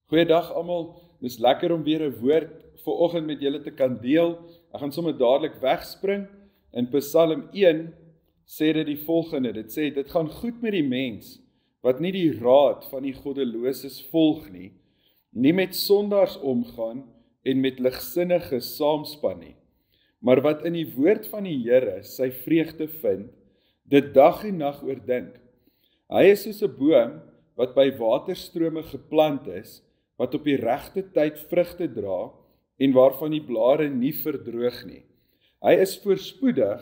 Goeiedag almal, dis lekker om weer 'n woord vanoggend met julle te kan deel. Ek gaan sommer dadelik wegspring. In Psalm 1 sê dit die volgende, dit sê, dit gaan goed met die mens, wat nie die raad van die goddeloses volg nie, nie met sondaars omgaan en met ligsinniges saamspan nie, maar wat in die woord van die Here sy vreugde vind, dit dag en nag oordink. Hy is soos 'n boom wat by waterstrome geplant is, wat op die regte tyd vrugte dra en waarvan die blare nie verdroog nie. Hy is voorspoedig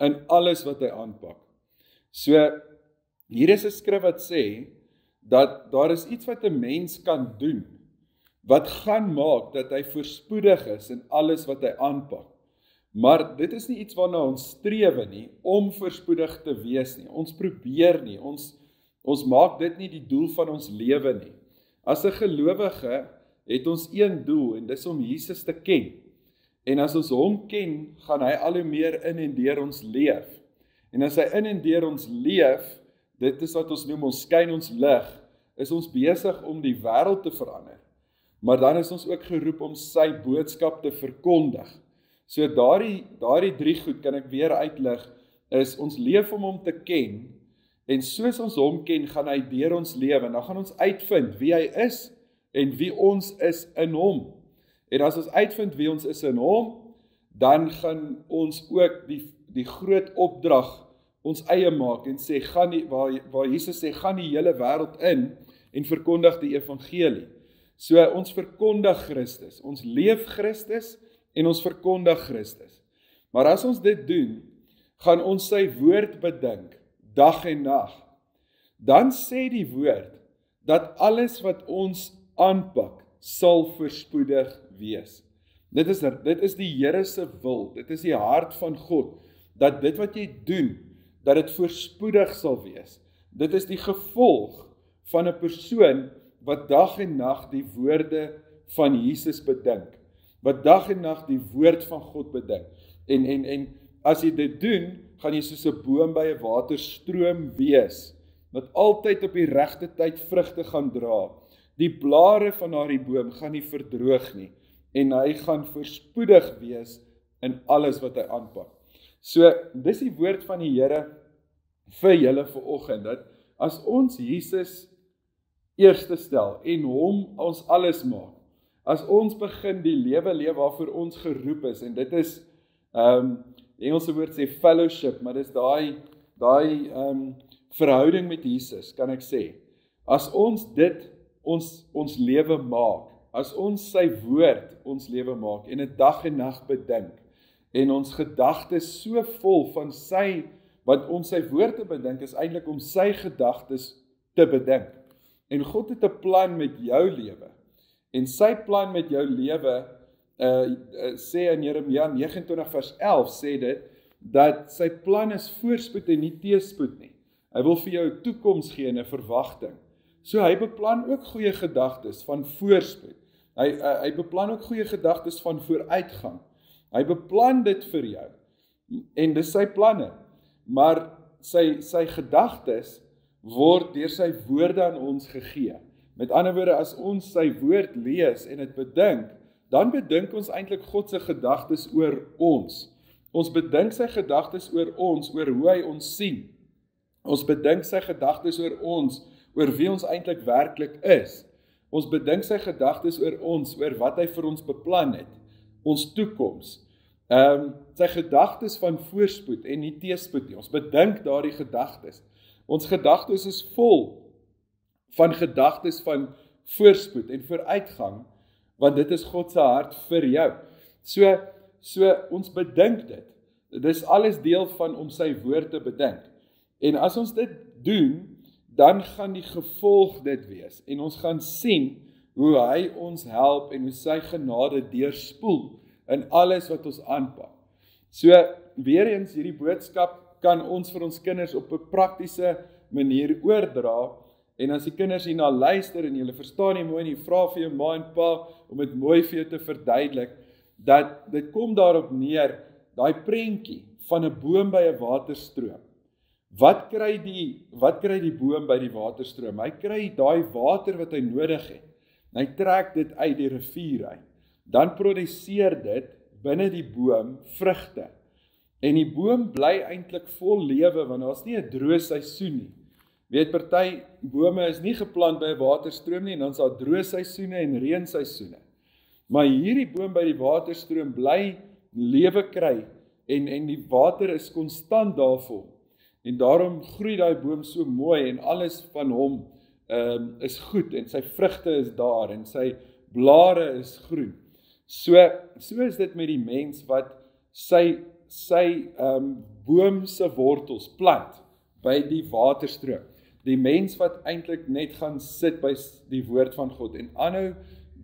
in alles wat hy aanpak. So, hier is 'n skrif wat sê, dat daar is iets wat 'n mens kan doen, wat gaan maak dat hy voorspoedig is in alles wat hy aanpak. Maar dit is nie iets waarna ons strewe nie, om voorspoedig te wees nie. Ons probeer nie, ons maak dit nie die doel van ons lewe nie. As 'n gelowige het ons een doel, en dis om Jesus te ken. En as ons hom ken, gaan hy al hoe meer in en deur ons leef. En as hy in en deur ons leef, dit is wat ons noem, ons skyn ons lig, is ons besig om die wêreld te verander. Maar dan is ons ook geroep om sy boodskap te verkondig. So daardie drie goed kan ek weer uitlig, is ons leef om hom te ken, en soos ons hom ken, gaan hy deur ons lewe, en dan gaan ons uitvind wie hy is, en wie ons is in hom. En as ons uitvind wie ons is in hom, dan gaan ons ook die groot opdrag ons eie maak, en sê, waar Jesus sê, gaan die hele wêreld in, en verkondig die evangelie. So ons verkondig Christus, ons leef Christus, en ons verkondig Christus. Maar as ons dit doen, gaan ons sy woord bedink, dag en nag. Dan sê die woord, dat alles wat ons aanpak, sal voorspoedig wees. Dit is die Here se wil, dit is die hart van God, dat dit wat jy doen, dat dit voorspoedig sal wees. Dit is die gevolg van 'n persoon, wat dag en nag die woorde van Jesus bedink, wat dag en nag die woord van God bedink. En as jy dit doen, gaan jy soos 'n boom by 'n waterstroom wees, wat altyd op die regte tyd vrugte gaan dra. Die blare van daardie boom gaan nie verdroog nie, en hy gaan voorspoedig wees in alles wat hy aanpak. So, dis die woord van die Here vir julle vanoggend, dat as ons Jesus eerste stel, en hom ons alles maak, as ons begin die lewe leef waarvoor ons geroep is, en dit is, die Engelse woord sê fellowship, maar dis daai verhouding met Jesus, kan ek sê. As ons dit ons lewe maak, as ons sy woord ons lewe maak, en 'n dag en nag bedink, en ons gedagtes so vol van want om sy woord te bedink, is eintlik om sy gedagtes te bedink. En God het 'n plan met jou lewe, en sy plan met jou lewe, sê in Jeremia 29 vers 11, sê dit, dat sy plan is voorspoed en nie teëspoed nie. Hy wil vir jou 'n toekoms gee en 'n verwagting. So hy beplan ook goeie gedagtes van voorspoed. Hy beplan ook goeie gedagtes van vooruitgang. Hy beplan dit vir jou. En dis sy planne. Maar sy gedagtes word deur sy woorde aan ons gegee. Met ander woorde, as ons sy woord lees en dit bedink, dan bedink ons eintlik God se gedagtes oor ons. Ons bedink sy gedagtes oor ons, oor hoe hy ons sien. Ons bedink sy gedagtes oor ons, oor wie ons eintlik werklik is. Ons bedink sy gedagtes oor ons, oor wat hy vir ons beplan het, ons toekoms. Sy gedagtes van voorspoed en nie teëspoed nie. Ons bedink daardie gedagtes. Ons gedagtes is vol van gedagtes van voorspoed en vooruitgang, want dit is God se hart vir jou. So ons bedink dit. Dit is alles deel van om sy woord te bedink. En as ons dit doen, dan gaan die gevolg dit wees. En ons gaan sien hoe hy ons help en hoe sy genade deurspoel in alles wat ons aanpak. So, weer eens, hierdie boodskap kan ons vir ons kinders op 'n praktiese manier oordra. En as die kinders hierna luister en julle verstaan nie mooi en jy vra vir jou ma en pa om dit mooi vir jou te verduidelik, dat dit kom daarop neer, daai prentjie van 'n boom by 'n waterstroom. Wat kry die boom by die waterstroom? Hy kry daai water wat hy nodig het. en hy trek dit uit die rivier uit, dan produseer dit binne die boom vrugte. En die boom bly eintlik vol lewe, want daar's nie 'n droë seisoen nie. Weet, party bome is nie geplant by 'n waterstroom nie, en dan's daar droë seisoene en reënseisoene. Maar hierdie boom by die waterstroom bly lewe kry, en die water is konstant daarvol. En daarom groei daai boom so mooi, en alles van hom is goed, en sy vrugte is daar, en sy blare is groen. So is dit met die mens wat sy boom se wortels plant by die waterstroom. Die mens wat eintlik net gaan sit by die woord van God en aanhou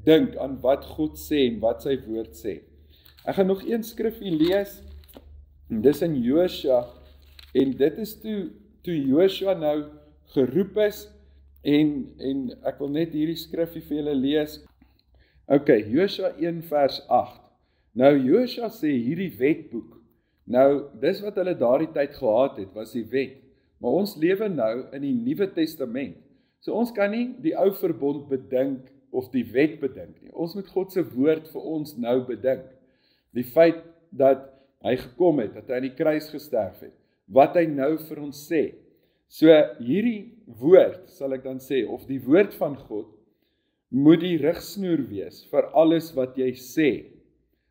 dink aan wat God sê en wat sy woord sê. Ek gaan nog een skrifgie lees, en dis in Josua, en dit is toe Josua nou geroep is, en ek wil net hierdie skrifgie vir julle lees. Ok, Josua 1 vers 8. Nou Josua sê hierdie wetboek, nou dis wat hulle daardie tyd gehad het, was die wet. Maar ons lewe nou in die Nuwe Testament. So ons kan nie die ou verbond bedink of die wet bedink nie. Ons moet God se woord vir ons nou bedink. Die feit dat hy gekom het, dat hy aan die kruis gesterf het, wat hy nou vir ons sê. So hierdie woord, sal ek dan sê, of die woord van God, moet die rigsnoer wees vir alles wat jy sê.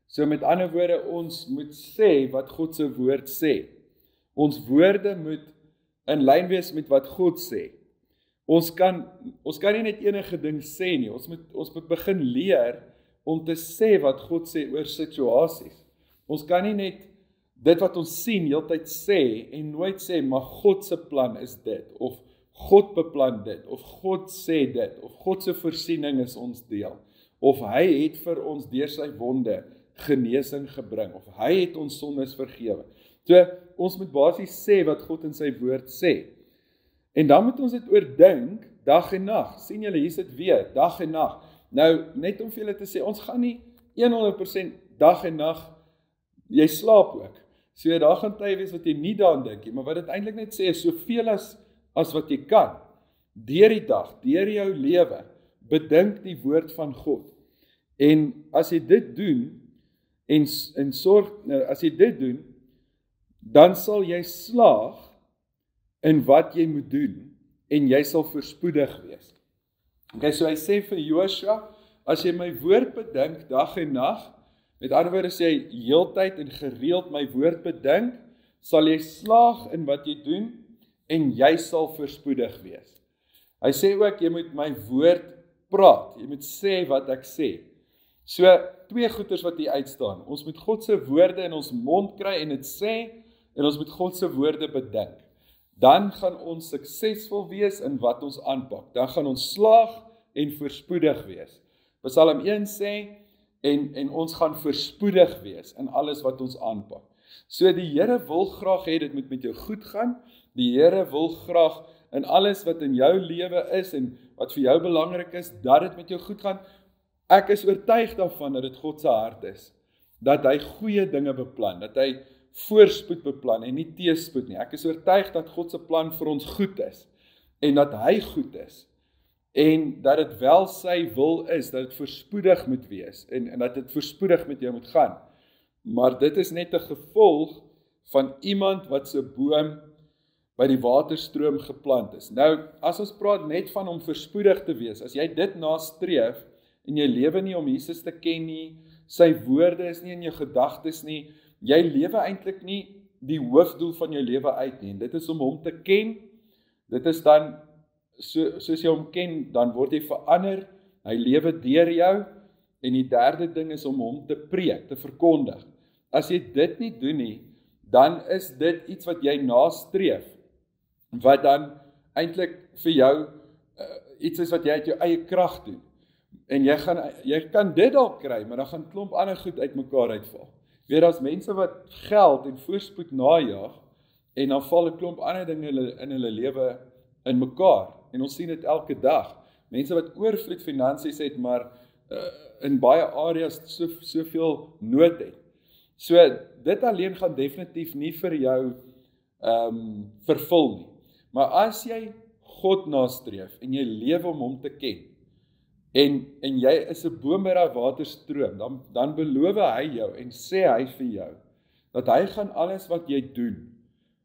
So met ander woorde, ons moet sê wat God se woord sê. Ons woorde moet in lyn wees met wat God sê. Ons kan nie net enige ding sê nie, ons moet begin leer om te sê wat God sê oor situasies. Ons kan nie net dit wat ons sien heeltyd sê, en nooit sê, maar God se plan is dit, of God beplan dit, of God sê dit, of God se voorsiening is ons deel, of hy het vir ons deur sy wonde genesing gebring, of hy het ons sondes vergewe. So, ons moet basies sê wat God in sy woord sê. En dan moet ons dit oordink, dag en nag. Sien julle, hier is dit weer, dag en nag. Nou, net om vir julle te sê, ons gaan nie 100% dag en nag, jy slaap ook. So, daar gaan tye wees wat jy nie daaraan dink nie, maar wat dit eintlik net sê, is soveel as wat jy kan, deur die dag, deur jou lewe, bedink die woord van God. En as jy dit doen, en sorg, as jy dit doen, dan sal jy slaag in wat jy moet doen, en jy sal voorspoedig wees. Okay, so hy sê vir Josua, as jy my woord bedink, dag en nag, met ander woorde sê hy, heeltyd en gereeld my woord bedink, sal jy slaag in wat jy doen, en jy sal voorspoedig wees. Hy sê ook, jy moet my woord praat, jy moet sê wat ek sê. So, twee goeders wat hier uitstaan. Ons moet God se woorde in ons mond kry en dit sê, en ons moet God se woorde bedink. Dan gaan ons suksesvol wees in wat ons aanpak. Dan gaan ons slaag en voorspoedig wees. Psalm 1 sê, en ons gaan voorspoedig wees in alles wat ons aanpak. So die Here wil graag hê dit moet met jou goed gaan. Die Here wil graag in alles wat in jou lewe is en wat vir jou belangrik is, dat dit met jou goed gaan. Ek is oortuig daarvan dat dit God se hart is. Dat hy goeie dinge beplan, dat hy voorspoed beplan en nie teëspoed nie. Ek is oortuig dat God se plan vir ons goed is en dat hy goed is. En dat dit wel sy wil is, dat dit voorspoedig moet wees en dat dit voorspoedig met jou moet gaan. Maar dit is net 'n gevolg van iemand wat se boom by die waterstroom geplant is. Nou, as ons praat net van om voorspoedig te wees, as jy dit nastreef en jy lewe nie om Jesus te ken nie, sy woorde is nie in jou gedagtes nie, jy lewe eintlik nie die hoofdoel van jou lewe uit nie. Dit is om hom te ken. Dit is dan soos jy hom ken, dan word hy verander, hy lewe deur jou, en die derde ding is om hom te preek, te verkondig. As jy dit nie doen nie, dan is dit iets wat jy nastreef, wat dan eintlik vir jou iets is wat jy uit jou eie krag doen. En jy kan dit dalk kry, maar dan gaan klomp ander goed uitmekaar uitval. Weer as mense wat geld en voorspoed najag, en dan val 'n klomp ander dinge in hulle lewe in mekaar. En ons sien dit elke dag. Mense wat oorvloed finansies het, maar in baie areas soveel nood het. So, dit alleen gaan definitief nie vir jou vervul nie. Maar as jy God nastreef en jy lewe om hom te ken, en jy is 'n boom by daai waterstroom, dan beloof hy jou en sê hy vir jou, dat hy gaan alles wat jy doen,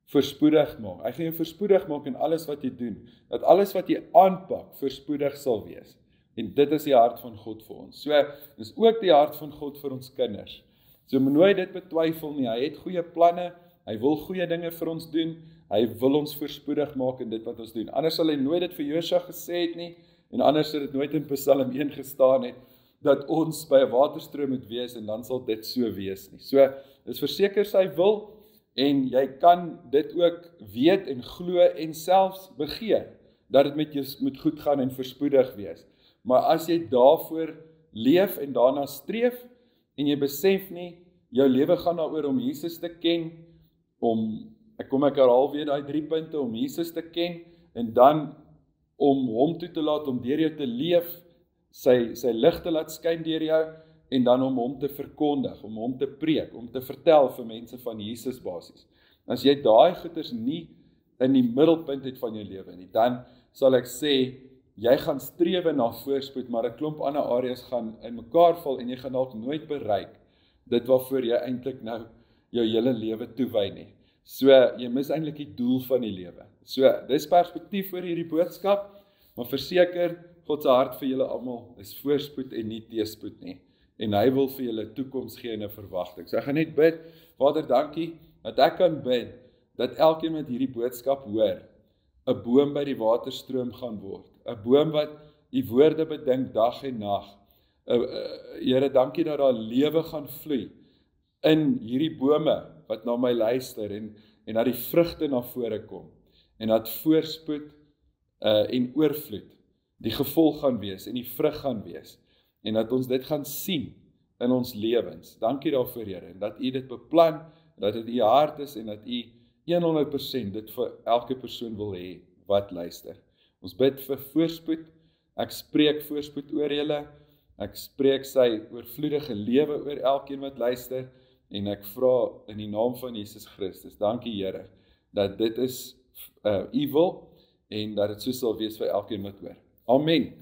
voorspoedig maak. Hy gaan jou voorspoedig maak in alles wat jy doen, dat alles wat jy aanpak, voorspoedig sal wees. En dit is die hart van God vir ons. So, dis ook die hart van God vir ons kinders. So, moet nooit dit betwyfel nie, hy het goeie planne, hy wil goeie dinge vir ons doen, hy wil ons voorspoedig maak in dit wat ons doen. Anders sal hy nooit dit vir Josua gesê het nie, en anders het dit nooit in Psalm 1 gestaan het, dat ons by 'n waterstroom moet wees, en dan sal dit so wees nie. So, dis verseker sy wil, en jy kan dit ook weet en glo en selfs begeer, dat dit met jou moet goed gaan en voorspoedig wees. Maar as jy daarvoor leef en daarna streef, en jy besef nie, jou lewe gaan daaroor om Jesus te ken, ek herhaal weer daai 3 punte, om Jesus te ken, en dan om hom toe te laat om deur jou te leef, sy lig te laat skyn deur jou, en dan om hom te verkondig, om hom te preek, om te vertel vir mense van Jesus basies. As jy daai goeders nie in die middelpunt het van jou lewe nie, dan sal ek sê, jy gaan strewe na voorspoed, maar 'n klomp ander areas gaan in mekaar val, en jy gaan dalk nooit bereik, dit waarvoor jy eintlik nou jou hele lewe toewy nie. So, jy mis eintlik die doel van die lewe. So, dis perspektief oor hierdie boodskap, maar verseker, God se hart vir julle almal is voorspoed en nie teëspoed nie. En hy wil vir julle toekoms gee en 'n verwagting. So ek gaan net bid, Vader, dankie, dat ek kan bid, dat elkeen met hierdie boodskap hoor, 'n boom by die waterstroom gaan word, 'n boom wat u woorde bedink dag en nag. Here, dankie dat daar lewe gaan vloei in hierdie bome wat na my luister, en dat die vrugte na vore kom, en dat voorspoed en oorvloed die gevolg gaan wees, en die vrug gaan wees, en dat ons dit gaan sien in ons lewens. Dankie daarvoor, Here, en dat u dit beplan, dat dit u hart is, en dat u 100% dit vir elke persoon wil hê wat luister. Ons bid vir voorspoed, ek spreek voorspoed oor julle, ek spreek sy oorvloedige lewe oor elkeen wat luister, en ek vra in die naam van Jesus Christus, dankie Here, dat dit is u wil, en dat dit so sal wees vir elkeen wat hoor. Amen.